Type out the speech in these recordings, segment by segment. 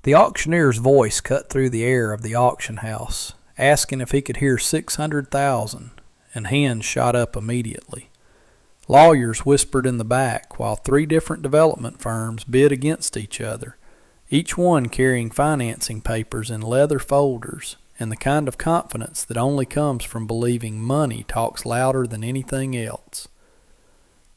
The auctioneer's voice cut through the air of the auction house, asking if he could hear 600,000, and hands shot up immediately. Lawyers whispered in the back while 3 different development firms bid against each other, each one carrying financing papers in leather folders and the kind of confidence that only comes from believing money talks louder than anything else.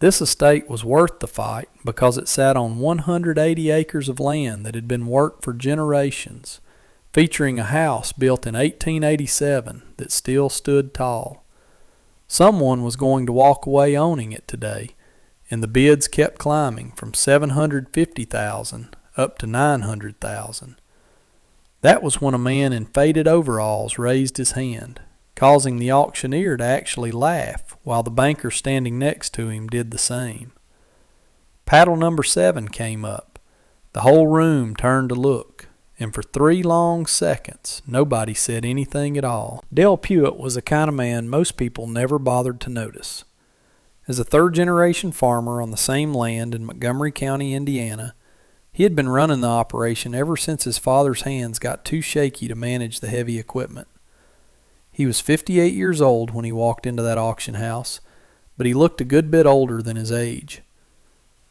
This estate was worth the fight because it sat on 180 acres of land that had been worked for generations, featuring a house built in 1887 that still stood tall. Someone was going to walk away owning it today, and the bids kept climbing from $750,000 up to $900,000. That was when a man in faded overalls raised his hand, causing the auctioneer to actually laugh while the banker standing next to him did the same. Paddle number 7 came up. The whole room turned to look, and for 3 long seconds nobody said anything at all. Dale Puit was the kind of man most people never bothered to notice. As a 3rd-generation farmer on the same land in Montgomery County, Indiana, he had been running the operation ever since his father's hands got too shaky to manage the heavy equipment. He was 58 years old when he walked into that auction house, but he looked a good bit older than his age.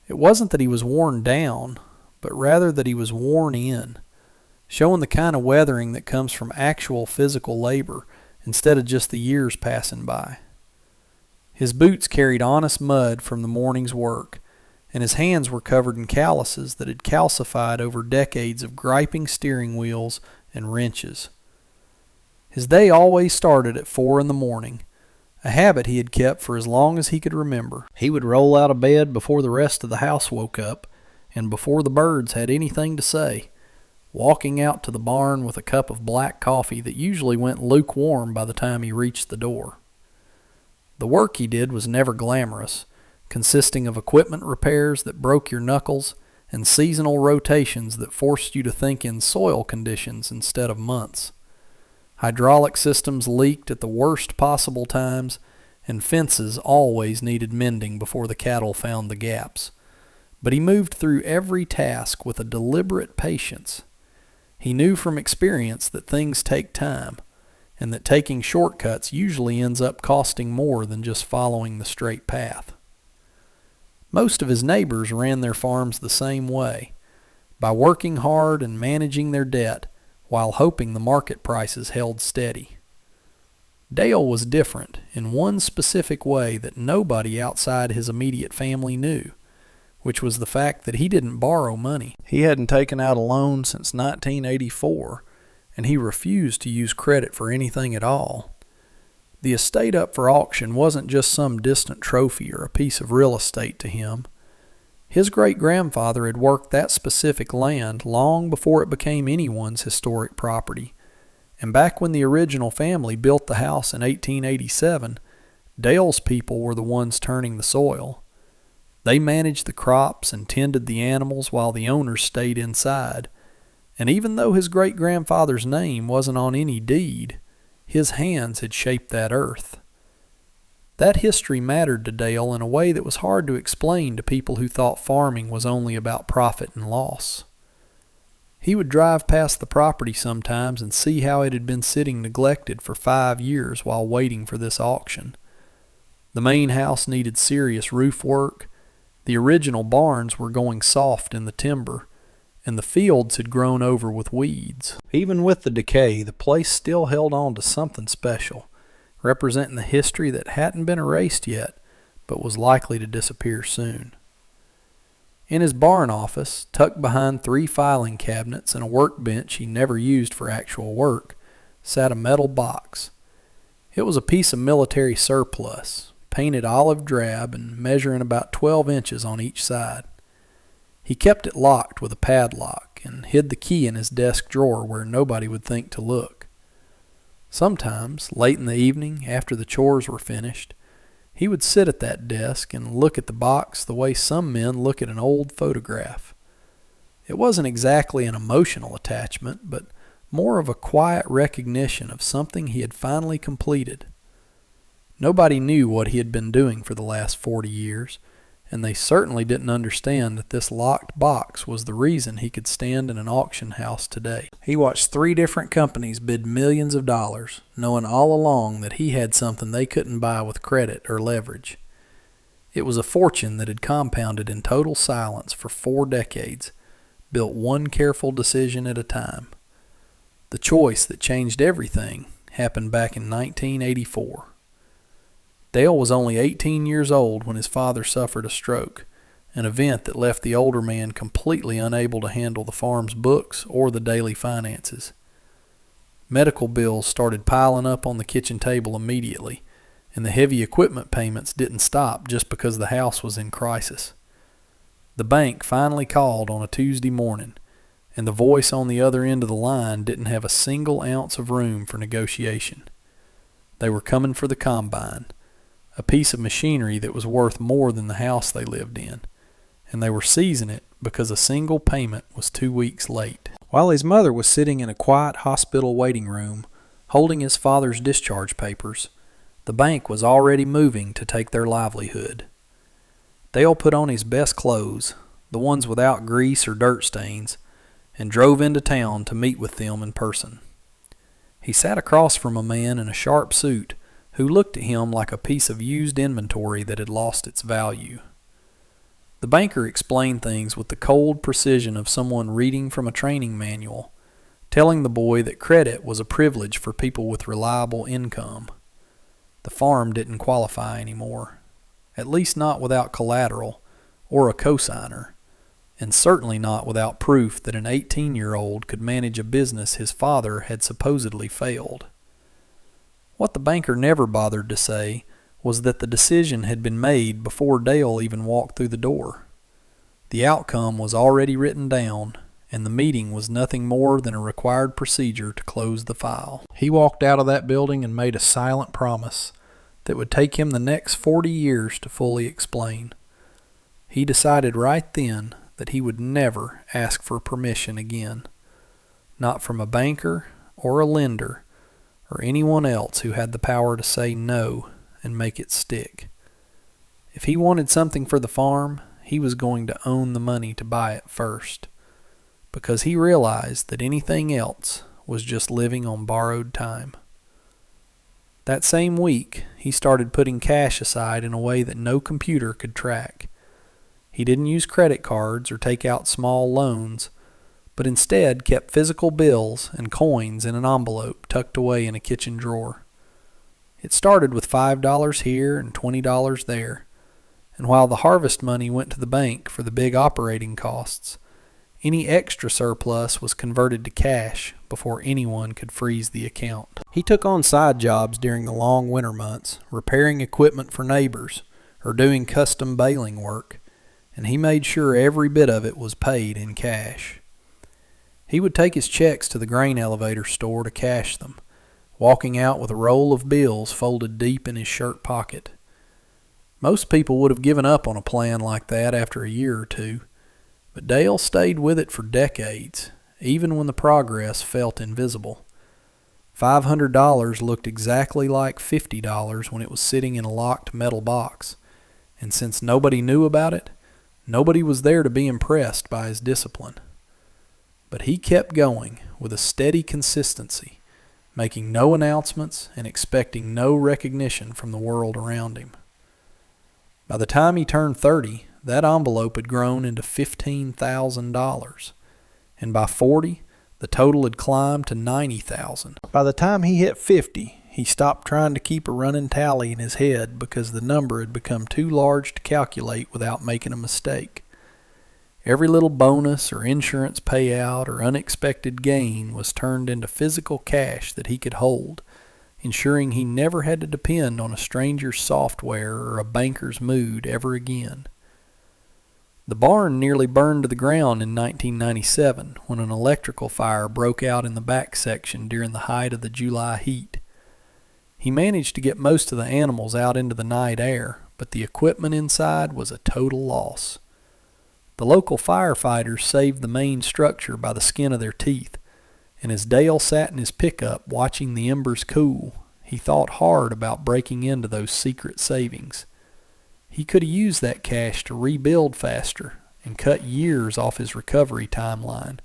It wasn't that he was worn down, but rather that he was worn in, showing the kind of weathering that comes from actual physical labor instead of just the years passing by. His boots carried honest mud from the morning's work, and his hands were covered in calluses that had calcified over decades of griping steering wheels and wrenches. His day always started at 4 in the morning, a habit he had kept for as long as he could remember. He would roll out of bed before the rest of the house woke up, and before the birds had anything to say, walking out to the barn with a cup of black coffee that usually went lukewarm by the time he reached the door. The work he did was never glamorous, consisting of equipment repairs that broke your knuckles and seasonal rotations that forced you to think in soil conditions instead of months. Hydraulic systems leaked at the worst possible times, and fences always needed mending before the cattle found the gaps. But he moved through every task with a deliberate patience. He knew from experience that things take time, and that taking shortcuts usually ends up costing more than just following the straight path. Most of his neighbors ran their farms the same way, by working hard and managing their debt while hoping the market prices held steady. Dale was different in one specific way that nobody outside his immediate family knew, which was the fact that he didn't borrow money. He hadn't taken out a loan since 1984, and he refused to use credit for anything at all. The estate up for auction wasn't just some distant trophy or a piece of real estate to him. His great-grandfather had worked that specific land long before it became anyone's historic property, and back when the original family built the house in 1887, Dale's people were the ones turning the soil. They managed the crops and tended the animals while the owners stayed inside, and even though his great-grandfather's name wasn't on any deed, his hands had shaped that earth. That history mattered to Dale in a way that was hard to explain to people who thought farming was only about profit and loss. He would drive past the property sometimes and see how it had been sitting neglected for 5 years while waiting for this auction. The main house needed serious roof work, the original barns were going soft in the timber, and the fields had grown over with weeds. Even with the decay, the place still held on to something special, representing the history that hadn't been erased yet, but was likely to disappear soon. In his barn office, tucked behind 3 filing cabinets and a workbench he never used for actual work, sat a metal box. It was a piece of military surplus, painted olive drab and measuring about 12 inches on each side. He kept it locked with a padlock and hid the key in his desk drawer where nobody would think to look. Sometimes, late in the evening, after the chores were finished, he would sit at that desk and look at the box the way some men look at an old photograph. It wasn't exactly an emotional attachment, but more of a quiet recognition of something he had finally completed. Nobody knew what he had been doing for the last 40 years, and they certainly didn't understand that this locked box was the reason he could stand in an auction house today. He watched 3 different companies bid millions of dollars, knowing all along that he had something they couldn't buy with credit or leverage. It was a fortune that had compounded in total silence for 4 decades, built one careful decision at a time. The choice that changed everything happened back in 1984. Dale was only 18 years old when his father suffered a stroke, an event that left the older man completely unable to handle the farm's books or the daily finances. Medical bills started piling up on the kitchen table immediately, and the heavy equipment payments didn't stop just because the house was in crisis. The bank finally called on a Tuesday morning, and the voice on the other end of the line didn't have a single ounce of room for negotiation. They were coming for the combine, a piece of machinery that was worth more than the house they lived in, and they were seizing it because a single payment was 2 weeks late. While his mother was sitting in a quiet hospital waiting room, holding his father's discharge papers, the bank was already moving to take their livelihood. Dale put on his best clothes, the ones without grease or dirt stains, and drove into town to meet with them in person. He sat across from a man in a sharp suit who looked at him like a piece of used inventory that had lost its value. The banker explained things with the cold precision of someone reading from a training manual, telling the boy that credit was a privilege for people with reliable income. The farm didn't qualify anymore, at least not without collateral or a cosigner, and certainly not without proof that an 18-year-old could manage a business his father had supposedly failed. What the banker never bothered to say was that the decision had been made before Dale even walked through the door. The outcome was already written down, and the meeting was nothing more than a required procedure to close the file. He walked out of that building and made a silent promise that would take him the next 40 years to fully explain. He decided right then that he would never ask for permission again, not from a banker or a lender or anyone else who had the power to say no and make it stick. If he wanted something for the farm, he was going to own the money to buy it first, because he realized that anything else was just living on borrowed time. That same week, he started putting cash aside in a way that no computer could track. He didn't use credit cards or take out small loans, but instead kept physical bills and coins in an envelope tucked away in a kitchen drawer. It started with $5 here and $20 there, and while the harvest money went to the bank for the big operating costs, any extra surplus was converted to cash before anyone could freeze the account. He took on side jobs during the long winter months, repairing equipment for neighbors or doing custom baling work, and he made sure every bit of it was paid in cash. He would take his checks to the grain elevator store to cash them, walking out with a roll of bills folded deep in his shirt pocket. Most people would have given up on a plan like that after a year or two, but Dale stayed with it for decades, even when the progress felt invisible. $500 looked exactly like $50 when it was sitting in a locked metal box, and since nobody knew about it, nobody was there to be impressed by his discipline. But he kept going with a steady consistency, making no announcements and expecting no recognition from the world around him. By the time he turned 30, that envelope had grown into $15,000, and by 40, the total had climbed to $90,000. By the time he hit 50, he stopped trying to keep a running tally in his head because the number had become too large to calculate without making a mistake. Every little bonus or insurance payout or unexpected gain was turned into physical cash that he could hold, ensuring he never had to depend on a stranger's software or a banker's mood ever again. The barn nearly burned to the ground in 1997 when an electrical fire broke out in the back section during the height of the July heat. He managed to get most of the animals out into the night air, but the equipment inside was a total loss. The local firefighters saved the main structure by the skin of their teeth, and as Dale sat in his pickup watching the embers cool, he thought hard about breaking into those secret savings. he could have used that cash to rebuild faster and cut years off his recovery timeline.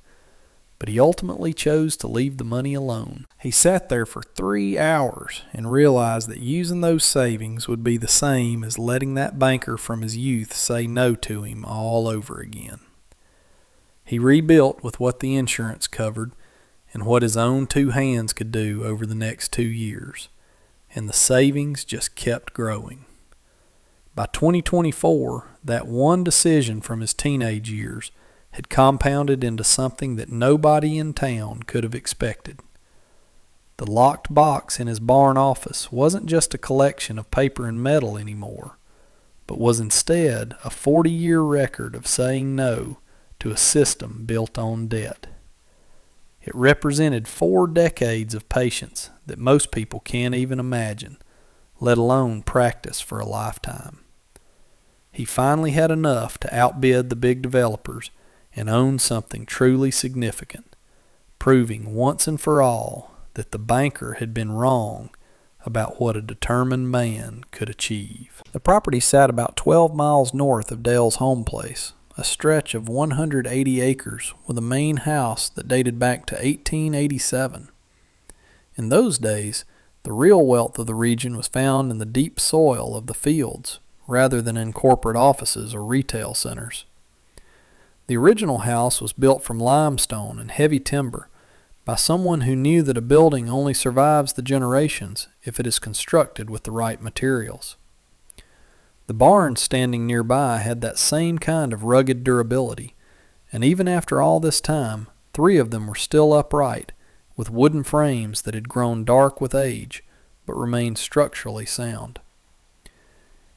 But he ultimately chose to leave the money alone. He sat there for 3 hours and realized that using those savings would be the same as letting that banker from his youth say no to him all over again. He rebuilt with what the insurance covered and what his own 2 hands could do over the next 2 years, and the savings just kept growing. By 2024, that one decision from his teenage years had compounded into something that nobody in town could have expected. The locked box in his barn office wasn't just a collection of paper and metal anymore, but was instead a 40-year record of saying no to a system built on debt. It represented 4 decades of patience that most people can't even imagine, let alone practice for a lifetime. He finally had enough to outbid the big developers and own something truly significant, proving once and for all that the banker had been wrong about what a determined man could achieve. The property sat about 12 miles north of Dale's home place, a stretch of 180 acres with a main house that dated back to 1887. In those days, the real wealth of the region was found in the deep soil of the fields, rather than in corporate offices or retail centers. The original house was built from limestone and heavy timber by someone who knew that a building only survives the generations if it is constructed with the right materials. The barns standing nearby had that same kind of rugged durability, and even after all this time, 3 of them were still upright, with wooden frames that had grown dark with age, but remained structurally sound.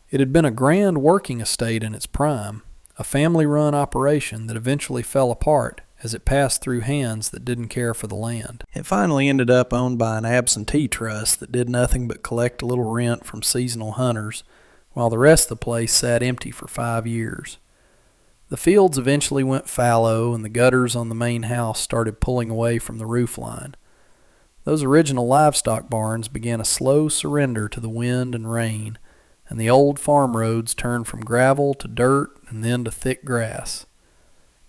It had been a grand working estate in its prime, a family-run operation that eventually fell apart as it passed through hands that didn't care for the land. It finally ended up owned by an absentee trust that did nothing but collect a little rent from seasonal hunters, while the rest of the place sat empty for 5 years. The fields eventually went fallow, and the gutters on the main house started pulling away from the roof line. Those original livestock barns began a slow surrender to the wind and rain, and the old farm roads turned from gravel to dirt and then to thick grass.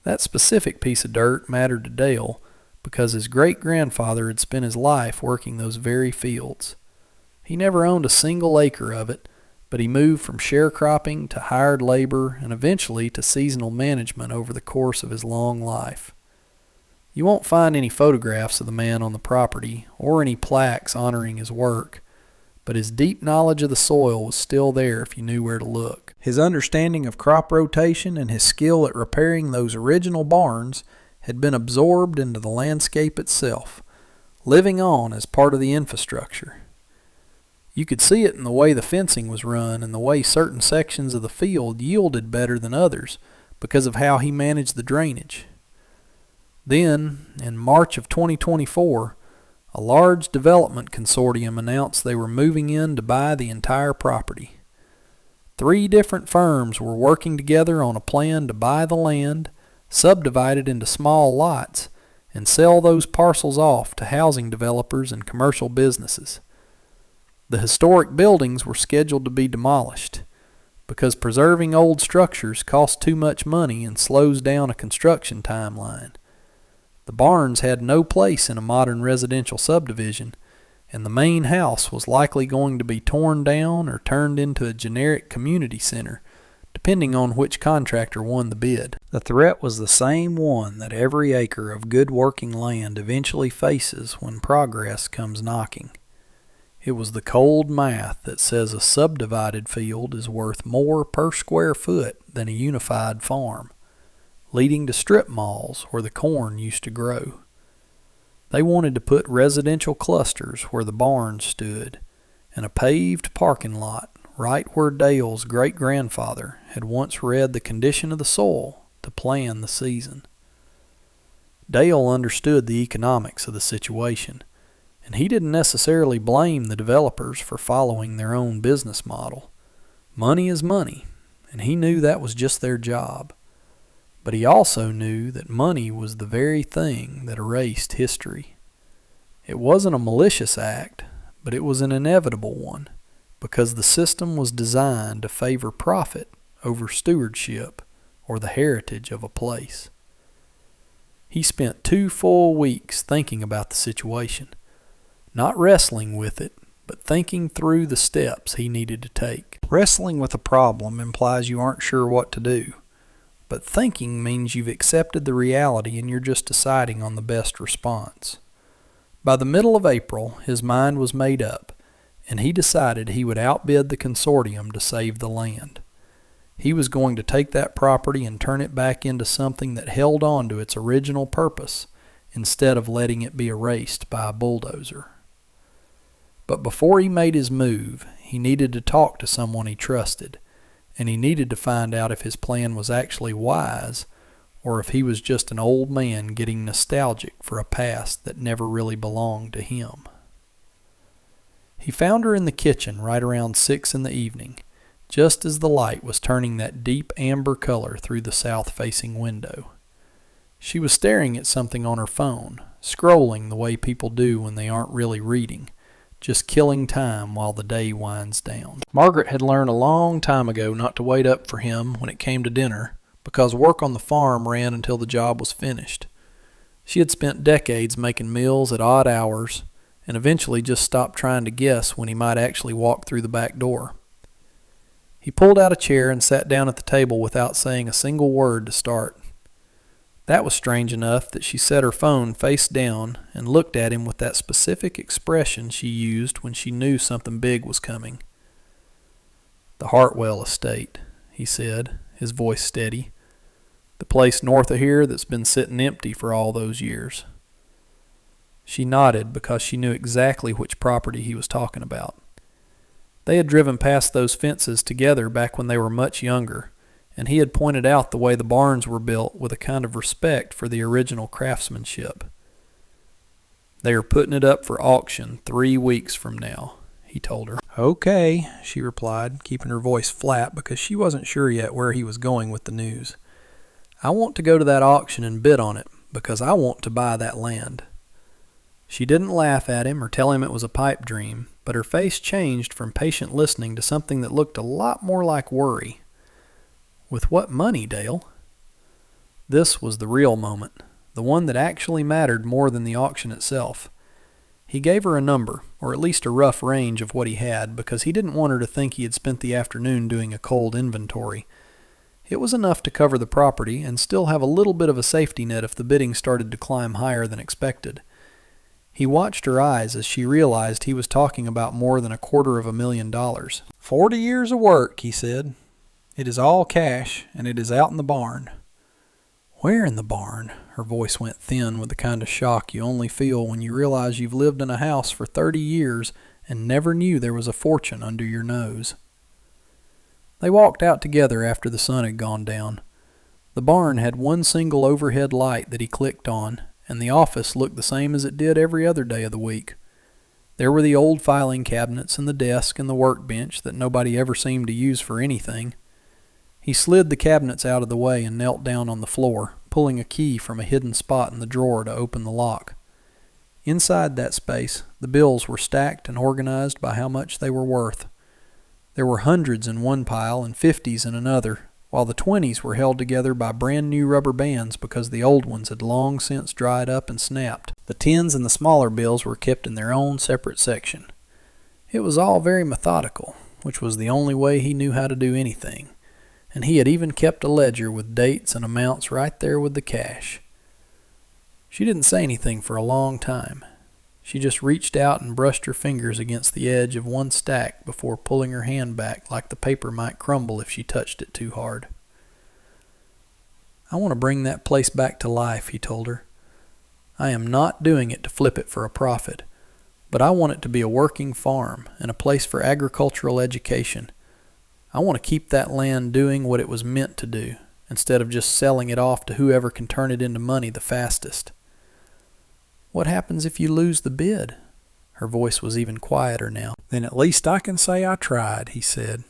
That specific piece of dirt mattered to Dale because his great-grandfather had spent his life working those very fields. He never owned a single acre of it, but he moved from sharecropping to hired labor and eventually to seasonal management over the course of his long life. You won't find any photographs of the man on the property or any plaques honoring his work, but his deep knowledge of the soil was still there if you knew where to look. His understanding of crop rotation and his skill at repairing those original barns had been absorbed into the landscape itself, living on as part of the infrastructure. You could see it in the way the fencing was run and the way certain sections of the field yielded better than others because of how he managed the drainage. Then, in March of 2024, a large development consortium announced they were moving in to buy the entire property. 3 different firms were working together on a plan to buy the land, subdivide it into small lots, and sell those parcels off to housing developers and commercial businesses. The historic buildings were scheduled to be demolished because preserving old structures costs too much money and slows down a construction timeline. The barns had no place in a modern residential subdivision, and the main house was likely going to be torn down or turned into a generic community center, depending on which contractor won the bid. The threat was the same one that every acre of good working land eventually faces when progress comes knocking. It was the cold math that says a subdivided field is worth more per square foot than a unified farm, leading to strip malls where the corn used to grow. They wanted to put residential clusters where the barns stood, and a paved parking lot right where Dale's great-grandfather had once read the condition of the soil to plan the season. Dale understood the economics of the situation, and he didn't necessarily blame the developers for following their own business model. Money is money, and he knew that was just their job. But he also knew that money was the very thing that erased history. It wasn't a malicious act, but it was an inevitable one, because the system was designed to favor profit over stewardship or the heritage of a place. He spent 2 full weeks thinking about the situation, not wrestling with it, but thinking through the steps he needed to take. Wrestling with a problem implies you aren't sure what to do, but thinking means you've accepted the reality and you're just deciding on the best response. By the middle of April, his mind was made up, and he decided he would outbid the consortium to save the land. He was going to take that property and turn it back into something that held on to its original purpose instead of letting it be erased by a bulldozer. But before he made his move, he needed to talk to someone he trusted, and he needed to find out if his plan was actually wise or if he was just an old man getting nostalgic for a past that never really belonged to him. He found her in the kitchen right around 6 in the evening, just as the light was turning that deep amber color through the south-facing window. She was staring at something on her phone, scrolling the way people do when they aren't really reading, just killing time while the day winds down. Margaret had learned a long time ago not to wait up for him when it came to dinner, because work on the farm ran until the job was finished. She had spent decades making meals at odd hours, and eventually just stopped trying to guess when he might actually walk through the back door. He pulled out a chair and sat down at the table without saying a single word to start. That was strange enough that she set her phone face down and looked at him with that specific expression she used when she knew something big was coming. "The Hartwell estate," he said, his voice steady. "The place north of here that's been sitting empty for all those years." She nodded because she knew exactly which property he was talking about. They had driven past those fences together back when they were much younger, and he had pointed out the way the barns were built with a kind of respect for the original craftsmanship. "They are putting it up for auction 3 weeks from now," he told her. "Okay," she replied, keeping her voice flat because she wasn't sure yet where he was going with the news. "I want to go to that auction and bid on it because I want to buy that land." She didn't laugh at him or tell him it was a pipe dream, but her face changed from patient listening to something that looked a lot more like worry. "With what money, Dale?" This was the real moment, the one that actually mattered more than the auction itself. He gave her a number, or at least a rough range of what he had, because he didn't want her to think he had spent the afternoon doing a cold inventory. It was enough to cover the property and still have a little bit of a safety net if the bidding started to climb higher than expected. He watched her eyes as she realized he was talking about more than $250,000. 40 years of work, he said. "It is all cash, and it is out in the barn." "Where in the barn?" Her voice went thin with the kind of shock you only feel when you realize you've lived in a house for 30 years and never knew there was a fortune under your nose. They walked out together after the sun had gone down. The barn had one single overhead light that he clicked on, and the office looked the same as it did every other day of the week. There were the old filing cabinets and the desk and the workbench that nobody ever seemed to use for anything. He slid the cabinets out of the way and knelt down on the floor, pulling a key from a hidden spot in the drawer to open the lock. Inside that space, the bills were stacked and organized by how much they were worth. There were hundreds in one pile and 50s in another, while the 20s were held together by brand new rubber bands because the old ones had long since dried up and snapped. The 10s and the smaller bills were kept in their own separate section. It was all very methodical, which was the only way he knew how to do anything, and he had even kept a ledger with dates and amounts right there with the cash. She didn't say anything for a long time. She just reached out and brushed her fingers against the edge of one stack before pulling her hand back like the paper might crumble if she touched it too hard. "I want to bring that place back to life," he told her. "I am not doing it to flip it for a profit, but I want it to be a working farm and a place for agricultural education. I want to keep that land doing what it was meant to do, instead of just selling it off to whoever can turn it into money the fastest." "What happens if you lose the bid?" Her voice was even quieter now. "Then at least I can say I tried," he said,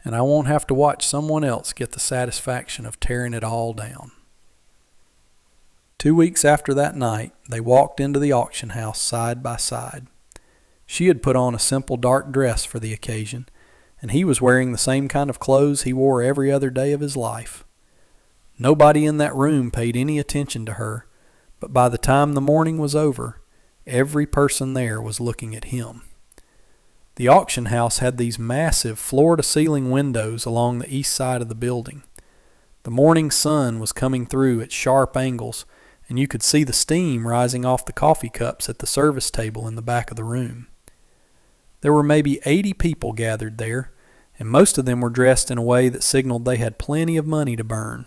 "and I won't have to watch someone else get the satisfaction of tearing it all down." 2 weeks after that night, they walked into the auction house side by side. She had put on a simple dark dress for the occasion, and he was wearing the same kind of clothes he wore every other day of his life. Nobody in that room paid any attention to her, but by the time the morning was over, every person there was looking at him. The auction house had these massive floor-to-ceiling windows along the east side of the building. The morning sun was coming through at sharp angles, and you could see the steam rising off the coffee cups at the service table in the back of the room. There were maybe 80 people gathered there, and most of them were dressed in a way that signaled they had plenty of money to burn.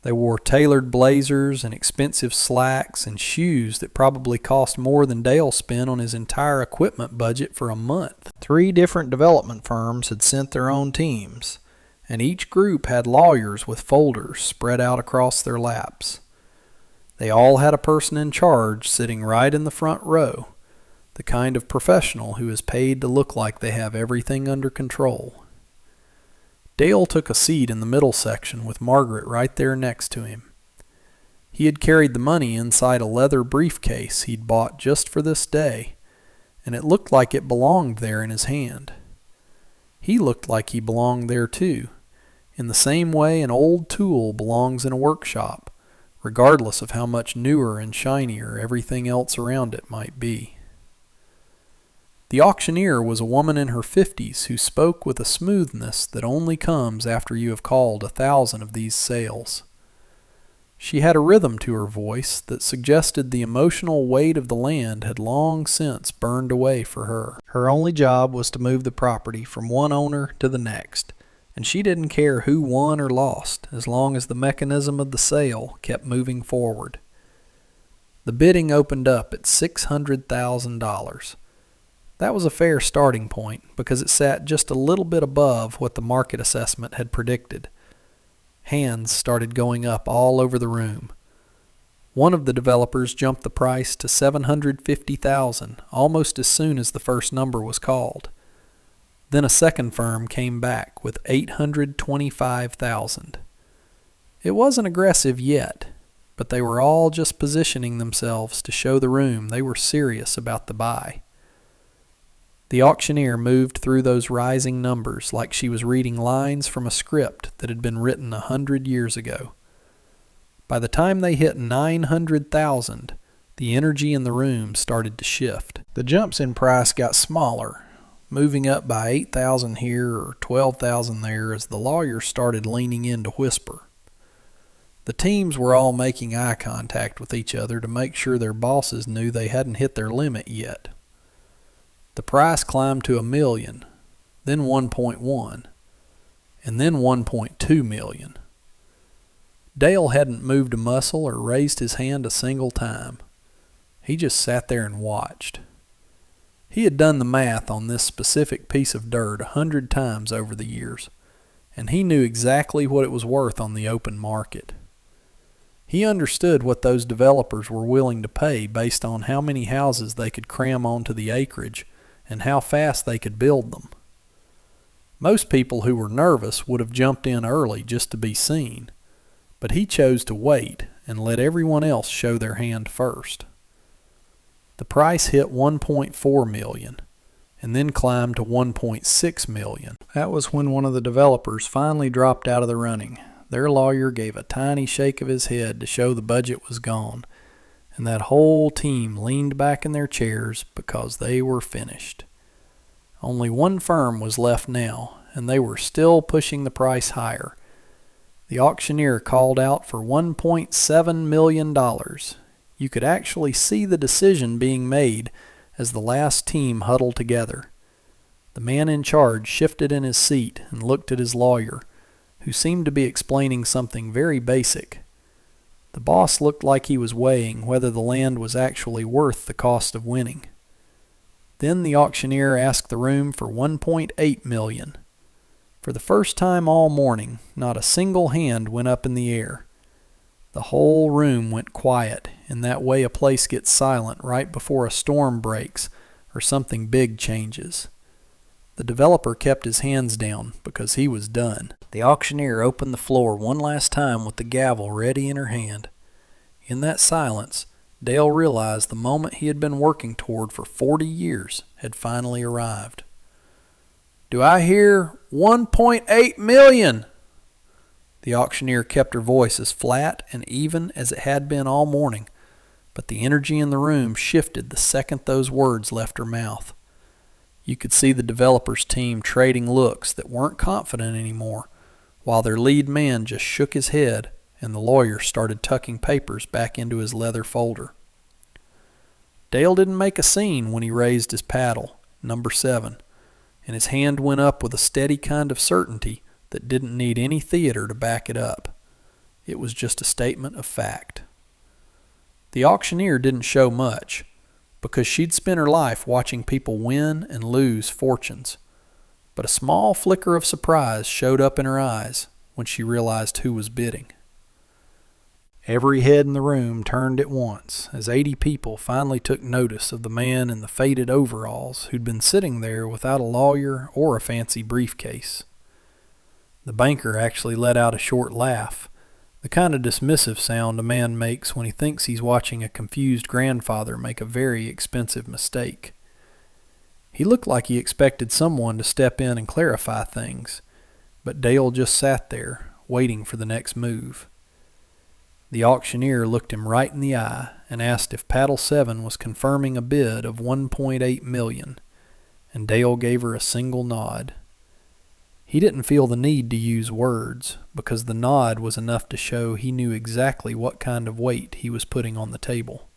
They wore tailored blazers and expensive slacks and shoes that probably cost more than Dale spent on his entire equipment budget for a month. 3 different development firms had sent their own teams, and each group had lawyers with folders spread out across their laps. They all had a person in charge sitting right in the front row, the kind of professional who is paid to look like they have everything under control. Dale took a seat in the middle section with Margaret right there next to him. He had carried the money inside a leather briefcase he'd bought just for this day, and it looked like it belonged there in his hand. He looked like he belonged there too, in the same way an old tool belongs in a workshop, regardless of how much newer and shinier everything else around it might be. The auctioneer was a woman in her 50s who spoke with a smoothness that only comes after you have called 1,000 of these sales. She had a rhythm to her voice that suggested the emotional weight of the land had long since burned away for her. Her only job was to move the property from one owner to the next, and she didn't care who won or lost as long as the mechanism of the sale kept moving forward. The bidding opened up at $600,000. That was a fair starting point because it sat just a little bit above what the market assessment had predicted. Hands started going up all over the room. One of the developers jumped the price to $750,000 almost as soon as the first number was called. Then a second firm came back with $825,000. It wasn't aggressive yet, but they were all just positioning themselves to show the room they were serious about the buy. The auctioneer moved through those rising numbers like she was reading lines from a script that had been written 100 years ago. By the time they hit $900,000, the energy in the room started to shift. The jumps in price got smaller, moving up by $8,000 here or $12,000 there as the lawyers started leaning in to whisper. The teams were all making eye contact with each other to make sure their bosses knew they hadn't hit their limit yet. The price climbed to $1 million, then 1.1, and then 1.2 million. Dale hadn't moved a muscle or raised his hand a single time. He just sat there and watched. He had done the math on this specific piece of dirt 100 times over the years, and he knew exactly what it was worth on the open market. He understood what those developers were willing to pay based on how many houses they could cram onto the acreage and how fast they could build them. Most people who were nervous would have jumped in early just to be seen, but he chose to wait and let everyone else show their hand first. The price hit $1.4 million and then climbed to $1.6 million. That was when one of the developers finally dropped out of the running. Their lawyer gave a tiny shake of his head to show the budget was gone, and that whole team leaned back in their chairs because they were finished. Only one firm was left now, and they were still pushing the price higher. The auctioneer called out for $1.7 million. You could actually see the decision being made as the last team huddled together. The man in charge shifted in his seat and looked at his lawyer, who seemed to be explaining something very basic. The boss looked like he was weighing whether the land was actually worth the cost of winning. Then the auctioneer asked the room for $1.8 million. For the first time all morning, not a single hand went up in the air. The whole room went quiet, in that way a place gets silent right before a storm breaks or something big changes. The developer kept his hands down because he was done. The auctioneer opened the floor one last time with the gavel ready in her hand. In that silence, Dale realized the moment he had been working toward for 40 years had finally arrived. "Do I hear 1.8 million?" The auctioneer kept her voice as flat and even as it had been all morning, but the energy in the room shifted the second those words left her mouth. You could see the developer's team trading looks that weren't confident anymore, while their lead man just shook his head and the lawyer started tucking papers back into his leather folder. Dale didn't make a scene when he raised his paddle, number 7, and his hand went up with a steady kind of certainty that didn't need any theater to back it up. It was just a statement of fact. The auctioneer didn't show much, because she'd spent her life watching people win and lose fortunes, but a small flicker of surprise showed up in her eyes when she realized who was bidding. Every head in the room turned at once as 80 people finally took notice of the man in the faded overalls who'd been sitting there without a lawyer or a fancy briefcase. The banker actually let out a short laugh, the kind of dismissive sound a man makes when he thinks he's watching a confused grandfather make a very expensive mistake. He looked like he expected someone to step in and clarify things, but Dale just sat there, waiting for the next move. The auctioneer looked him right in the eye and asked if Paddle 7 was confirming a bid of 1.8 million, and Dale gave her a single nod. He didn't feel the need to use words, because the nod was enough to show he knew exactly what kind of weight he was putting on the table.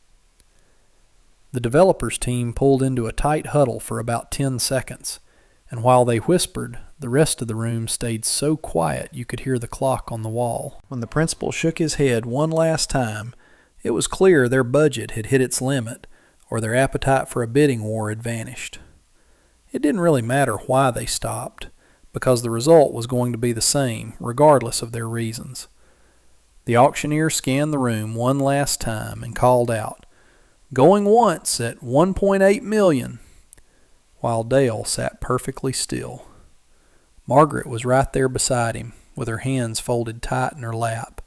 The developers team pulled into a tight huddle for about 10 seconds, and while they whispered, the rest of the room stayed so quiet you could hear the clock on the wall. When the principal shook his head one last time, it was clear their budget had hit its limit, or their appetite for a bidding war had vanished. It didn't really matter why they stopped, because the result was going to be the same, regardless of their reasons. The auctioneer scanned the room one last time and called out, "Going once at 1.8 million," while Dale sat perfectly still. Margaret was right there beside him, with her hands folded tight in her lap,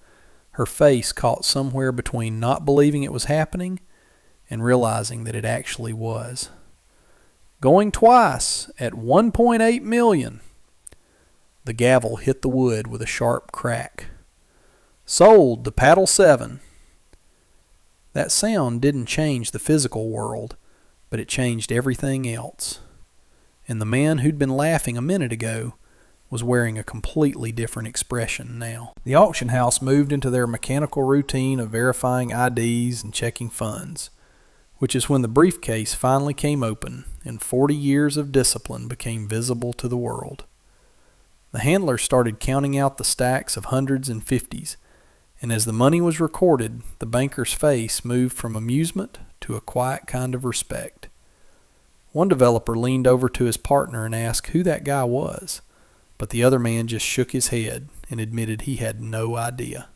her face caught somewhere between not believing it was happening and realizing that it actually was. "Going twice at 1.8 million." The gavel hit the wood with a sharp crack. "Sold to Paddle 7. That sound didn't change the physical world, but it changed everything else. And the man who'd been laughing a minute ago was wearing a completely different expression now. The auction house moved into their mechanical routine of verifying IDs and checking funds, which is when the briefcase finally came open and 40 years of discipline became visible to the world. The handler started counting out the stacks of hundreds and fifties, and as the money was recorded, the banker's face moved from amusement to a quiet kind of respect. One developer leaned over to his partner and asked who that guy was, but the other man just shook his head and admitted he had no idea.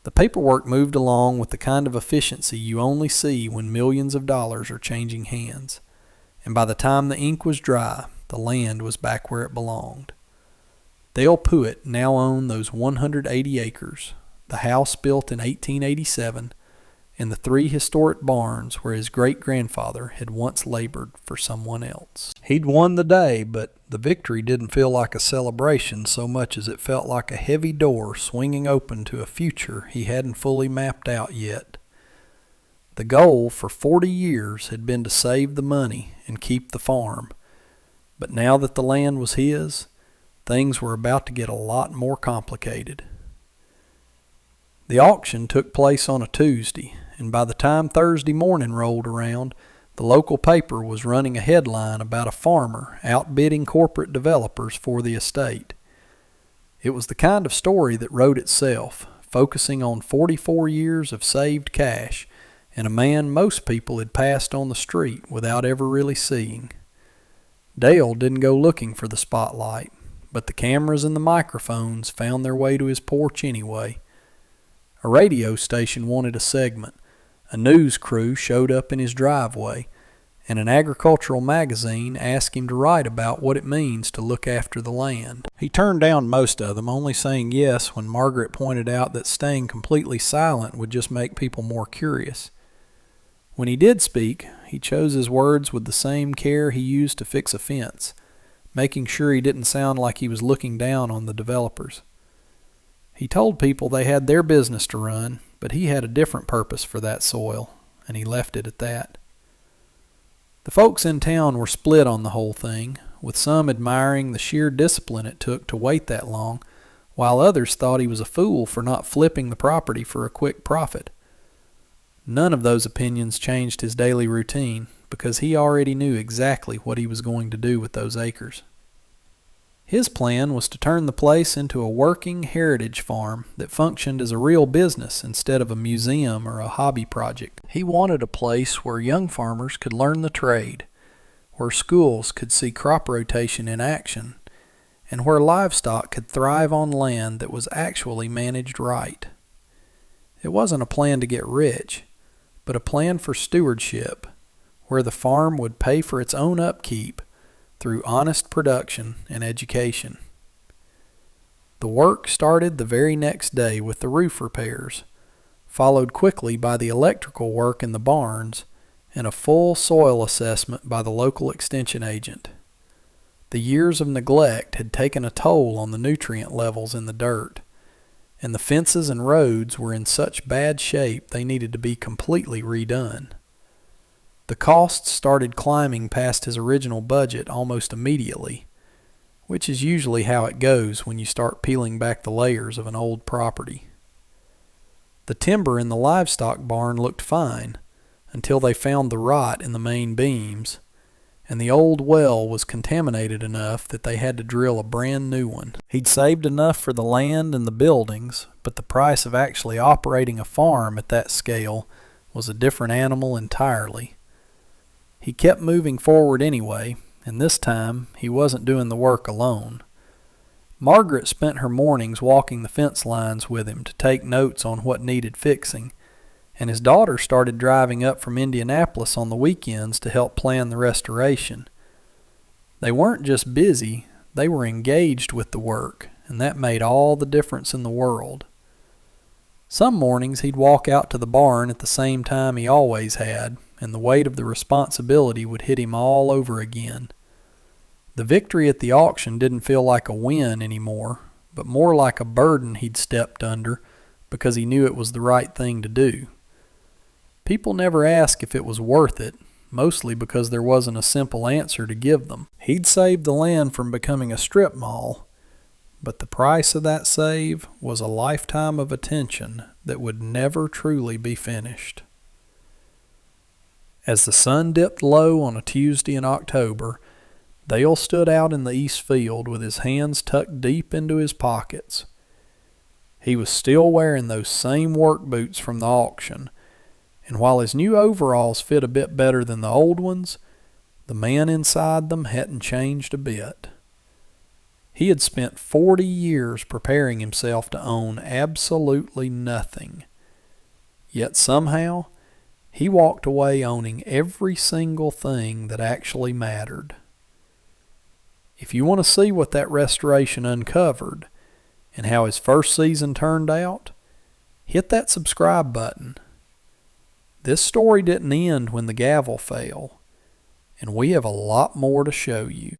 The paperwork moved along with the kind of efficiency you only see when millions of dollars are changing hands, and by the time the ink was dry, the land was back where it belonged. Dale Puit now owned those 180 acres, the house built in 1887, and the 3 historic barns where his great-grandfather had once labored for someone else. He'd won the day, but the victory didn't feel like a celebration so much as it felt like a heavy door swinging open to a future he hadn't fully mapped out yet. The goal for 40 years had been to save the money and keep the farm, but now that the land was his, things were about to get a lot more complicated. The auction took place on a Tuesday, and by the time Thursday morning rolled around, the local paper was running a headline about a farmer outbidding corporate developers for the estate. It was the kind of story that wrote itself, focusing on 44 years of saved cash and a man most people had passed on the street without ever really seeing. Dale didn't go looking for the spotlight, but the cameras and the microphones found their way to his porch anyway. A radio station wanted a segment, a news crew showed up in his driveway, and an agricultural magazine asked him to write about what it means to look after the land. He turned down most of them, only saying yes when Margaret pointed out that staying completely silent would just make people more curious. When he did speak, he chose his words with the same care he used to fix a fence, making sure he didn't sound like he was looking down on the developers. He told people they had their business to run, but he had a different purpose for that soil, and he left it at that. The folks in town were split on the whole thing, with some admiring the sheer discipline it took to wait that long, while others thought he was a fool for not flipping the property for a quick profit. None of those opinions changed his daily routine, because he already knew exactly what he was going to do with those acres. His plan was to turn the place into a working heritage farm that functioned as a real business instead of a museum or a hobby project. He wanted a place where young farmers could learn the trade, where schools could see crop rotation in action, and where livestock could thrive on land that was actually managed right. It wasn't a plan to get rich, but a plan for stewardship, where the farm would pay for its own upkeep through honest production and education. The work started the very next day with the roof repairs, followed quickly by the electrical work in the barns, and a full soil assessment by the local extension agent. The years of neglect had taken a toll on the nutrient levels in the dirt, and the fences and roads were in such bad shape they needed to be completely redone. The costs started climbing past his original budget almost immediately, which is usually how it goes when you start peeling back the layers of an old property. The timber in the livestock barn looked fine until they found the rot in the main beams, and the old well was contaminated enough that they had to drill a brand new one. He'd saved enough for the land and the buildings, but the price of actually operating a farm at that scale was a different animal entirely. He kept moving forward anyway, and this time he wasn't doing the work alone. Margaret spent her mornings walking the fence lines with him to take notes on what needed fixing, and his daughter started driving up from Indianapolis on the weekends to help plan the restoration. They weren't just busy, they were engaged with the work, and that made all the difference in the world. Some mornings he'd walk out to the barn at the same time he always had, and the weight of the responsibility would hit him all over again. The victory at the auction didn't feel like a win anymore, but more like a burden he'd stepped under because he knew it was the right thing to do. People never asked if it was worth it, mostly because there wasn't a simple answer to give them. He'd saved the land from becoming a strip mall, but the price of that save was a lifetime of attention that would never truly be finished. As the sun dipped low on a Tuesday in October, Dale stood out in the east field with his hands tucked deep into his pockets. He was still wearing those same work boots from the auction, and while his new overalls fit a bit better than the old ones, the man inside them hadn't changed a bit. He had spent 40 years preparing himself to own absolutely nothing. Yet somehow, he walked away owning every single thing that actually mattered. If you want to see what that restoration uncovered and how his first season turned out, hit that subscribe button. This story didn't end when the gavel fell, and we have a lot more to show you.